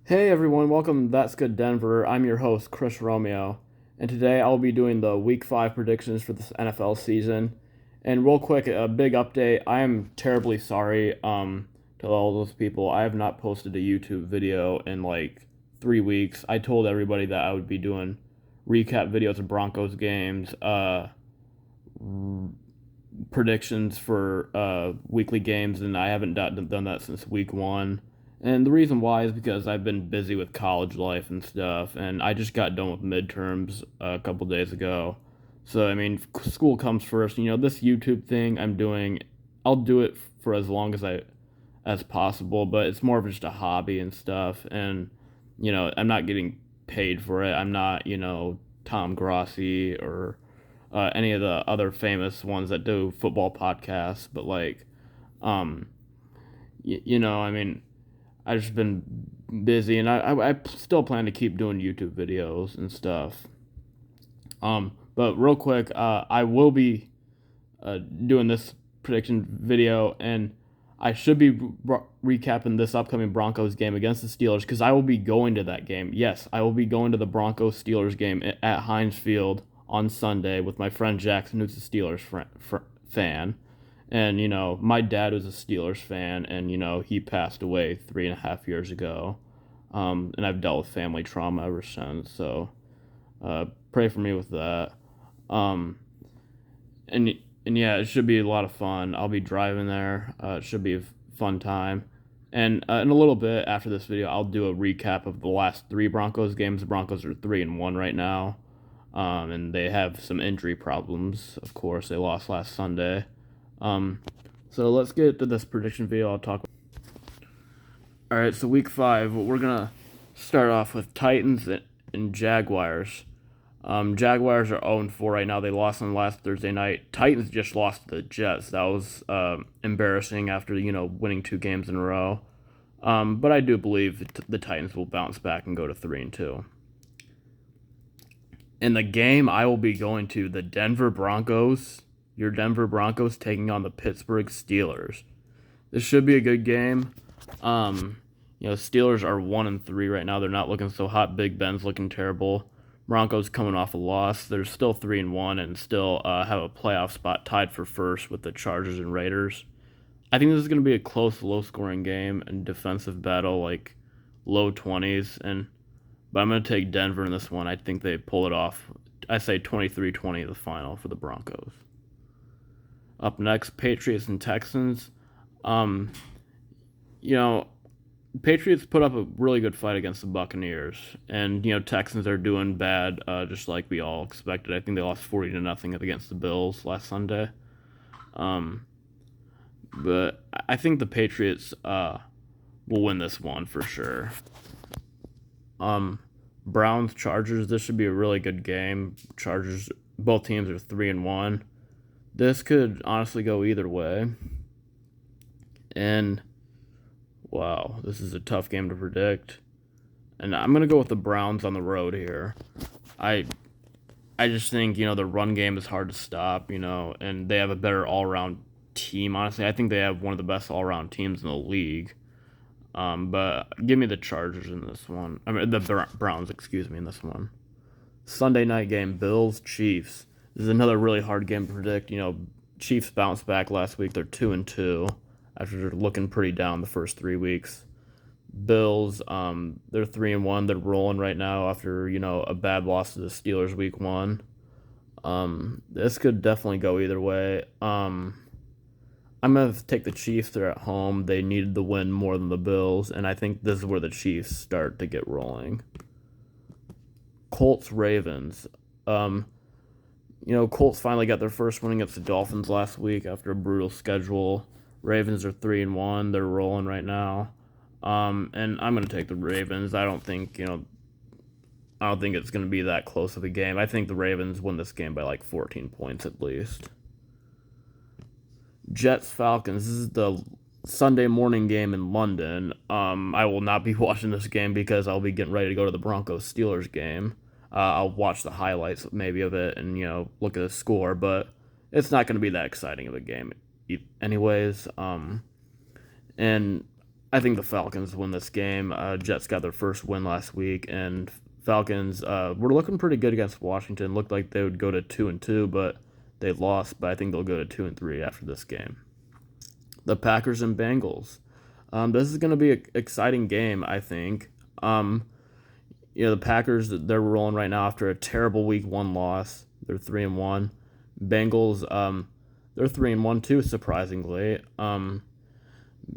Hey everyone, welcome to That's Good Denver. I'm your host, Chris Romeo, and today I'll be doing the Week 5 predictions for this NFL season. And real quick, a big update. I am terribly sorry to all those people. I have not posted a YouTube video in like 3 weeks. I told everybody that I would be doing recap videos of Broncos games, predictions for weekly games, and I haven't done that since week 1. And the reason why is because I've been busy with college life and stuff, and I just got done with midterms a couple days ago. So, I mean, school comes first. This YouTube thing I'm doing, I'll do it for as long as possible, but it's more of just a hobby and stuff. And, I'm not getting paid for it. I'm not, Tom Grossi or any of the other famous ones that do football podcasts, but like, um, I mean, I've just been busy, and I still plan to keep doing YouTube videos and stuff. But real quick, I will be doing this prediction video, and I should be recapping this upcoming Broncos game against the Steelers because I will be going to that game. Yes, I will be going to the Broncos Steelers game at Heinz Field on Sunday with my friend Jackson, who's a Steelers fan. And, my dad was a Steelers fan, and, he passed away 3.5 years ago. And I've dealt with family trauma ever since. So pray for me with that. Um, and and yeah, it should be a lot of fun. I'll be driving there. It should be a fun time. And in a little bit after this video, I'll do a recap of the last three Broncos games. The Broncos are 3-1 right now, and they have some injury problems. Of course, they lost last Sunday. Um, so let's get to this prediction video. I'll talk. All right, so week 5, we're gonna start off with Titans and Jaguars. Jaguars are 0-4 right now. They lost on last Thursday night. Titans just lost to the Jets. That was embarrassing after winning 2 games in a row. But I do believe the Titans will bounce back and go to 3-2. In the game, I will be going to the Denver Broncos. Your Denver Broncos taking on the Pittsburgh Steelers. This should be a good game. Steelers are 1-3 right now. They're not looking so hot. Big Ben's looking terrible. Broncos coming off a loss. They're still 3-1 and still have a playoff spot tied for first with the Chargers and Raiders. I think this is going to be a close, low-scoring game and defensive battle, like low 20s. But I'm going to take Denver in this one. I think they pull it off. I say 23-20 the final for the Broncos. Up next, Patriots and Texans. Um, you know, Patriots put up a really good fight against the Buccaneers, and Texans are doing bad, just like we all expected. I think they lost 40-0 against the Bills last Sunday. Um, but I think the Patriots will win this one for sure. Browns Chargers. This should be a really good game. Chargers. Both teams are 3-1. This could honestly go either way. And wow, this is a tough game to predict. And I'm gonna go with the Browns on the road here. I I just think the run game is hard to stop. And they have a better all around team. Honestly, I think they have one of the best all around teams in the league. But give me the Chargers in this one. I mean the Browns, excuse me, in this one. Sunday night game, Bills Chiefs. This is another really hard game to predict. Chiefs bounced back last week. They're 2-2 after looking pretty down the first 3 weeks. Bills, they're 3-1. They're rolling right now after a bad loss to the Steelers week 1. This could definitely go either way. I'm gonna take the Chiefs. They're at home. They needed the win more than the Bills, and I think this is where the Chiefs start to get rolling. Colts Ravens. Colts finally got their first win against the Dolphins last week after a brutal schedule. Ravens are 3-1. They're rolling right now. And I'm gonna take the Ravens. I don't think it's gonna be that close of a game. I think the Ravens win this game by like 14 points at least. Jets Falcons. This is the Sunday morning game in London. I will not be watching this game because I'll be getting ready to go to the Broncos Steelers game. I'll watch the highlights maybe of it and look at the score, but it's not going to be that exciting of a game, anyways. And I think the Falcons win this game. Jets got their first win last week, and Falcons were looking pretty good against Washington. Looked like they would go to 2-2, but they lost. But I think they'll go to 2-3 after this game. The Packers and Bengals. This is going to be an exciting game, I think. The Packers, they're rolling right now after a terrible Week 1 loss. They're 3-1. Bengals, they're 3-1 too, surprisingly.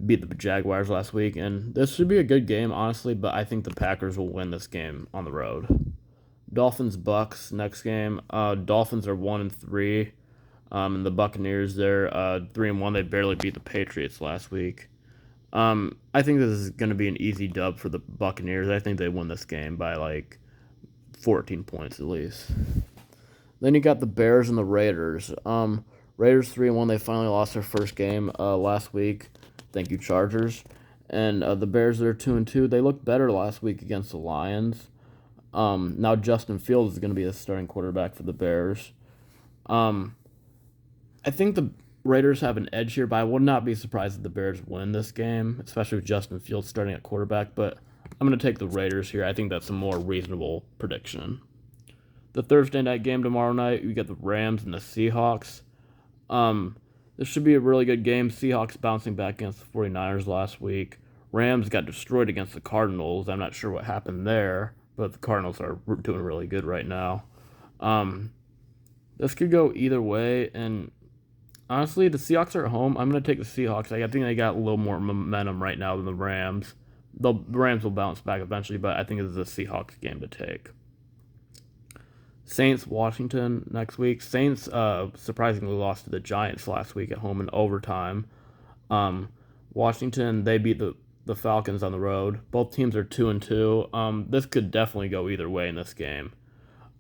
Beat the Jaguars last week, and this should be a good game, honestly. But I think the Packers will win this game on the road. Dolphins Bucks next game. Dolphins are 1-3. And the Buccaneers, they're 3-1. They barely beat the Patriots last week. I think this is going to be an easy dub for the Buccaneers. I think they win this game by like 14 points at least. Then you got the Bears and the Raiders. Raiders 3-1. They finally lost their first game last week. Thank you, Chargers. And the Bears, they're 2-2. They looked better last week against the Lions. Now Justin Fields is going to be the starting quarterback for the Bears. I think the Raiders have an edge here, but I would not be surprised if the Bears win this game, especially with Justin Fields starting at quarterback. But I'm going to take the Raiders here. I think that's a more reasonable prediction. The Thursday night game tomorrow night, you get the Rams and the Seahawks. This should be a really good game. Seahawks bouncing back against the 49ers last week. Rams got destroyed against the Cardinals. I'm not sure what happened there, but the Cardinals are doing really good right now. This could go either way, and honestly, the Seahawks are at home. I'm going to take the Seahawks. I think they got a little more momentum right now than the Rams. The Rams will bounce back eventually, but I think this is a Seahawks game to take. Saints, Washington next week. Saints surprisingly lost to the Giants last week at home in overtime. Washington, they beat the Falcons on the road. Both teams are 2-2. This could definitely go either way in this game.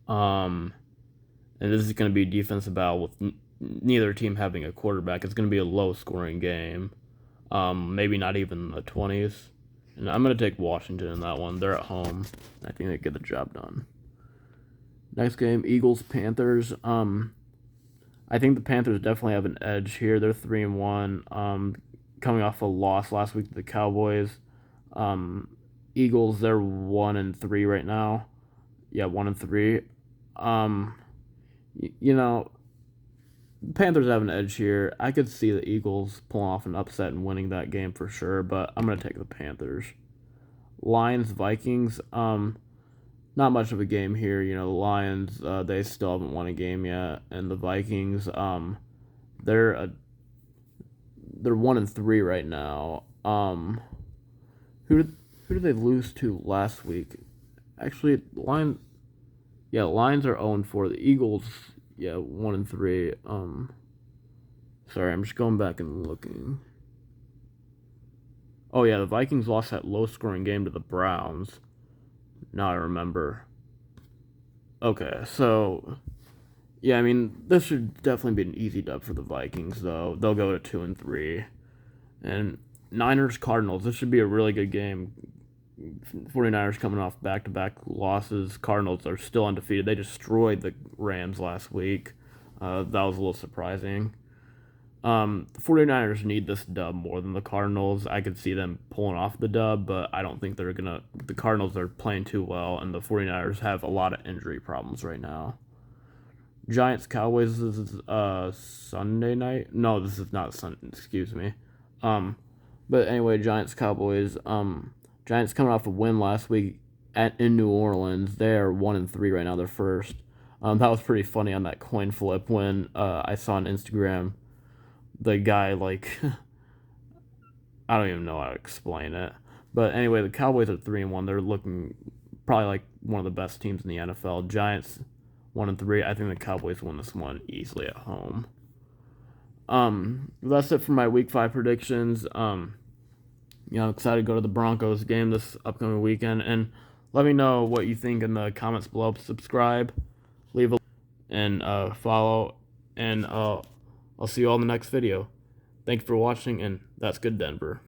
And this is going to be a defensive battle with neither team having a quarterback. It's going to be a low-scoring game. Maybe not even the 20s. And I'm going to take Washington in that one. They're at home. I think they get the job done. Next game, Eagles-Panthers. I think the Panthers definitely have an edge here. They're 3-1. Coming off a loss last week to the Cowboys. Eagles, they're 1-3 right now. Yeah, 1-3. Panthers have an edge here. I could see the Eagles pulling off an upset and winning that game for sure, but I'm going to take the Panthers. Lions-Vikings. Not much of a game here. The Lions, they still haven't won a game yet, and the Vikings, they're 1-3 right now. Who did they lose to last week? Actually, Lions are 0-4. The Eagles, 1-3. Sorry, I'm just going back and looking. Oh yeah, the Vikings lost that low-scoring game to the Browns. Now I remember. Okay, so this should definitely be an easy dub for the Vikings, though. They'll go to 2-3. And Niners-Cardinals, this should be a really good game. 49ers coming off back-to-back losses. Cardinals are still undefeated. They destroyed the Rams last week. That was a little surprising. The 49ers need this dub more than the Cardinals. I could see them pulling off the dub, but I don't think they're going to. The Cardinals are playing too well, and the 49ers have a lot of injury problems right now. Giants-Cowboys, this is Sunday night? No, this is not Sunday. Excuse me. But anyway, Giants-Cowboys. Giants coming off a win last week in New Orleans. They're 1-3 right now. They're first. That was pretty funny on that coin flip when I saw on Instagram the guy, I don't even know how to explain it. But anyway, the Cowboys are 3-1. They're looking probably like one of the best teams in the NFL. Giants 1-3. I think the Cowboys win this one easily at home. That's it for my Week 5 predictions. I'm excited to go to the Broncos game this upcoming weekend. And let me know what you think in the comments below. Subscribe, leave a and follow, and I'll see you all in the next video. Thank you for watching, and that's good, Denver.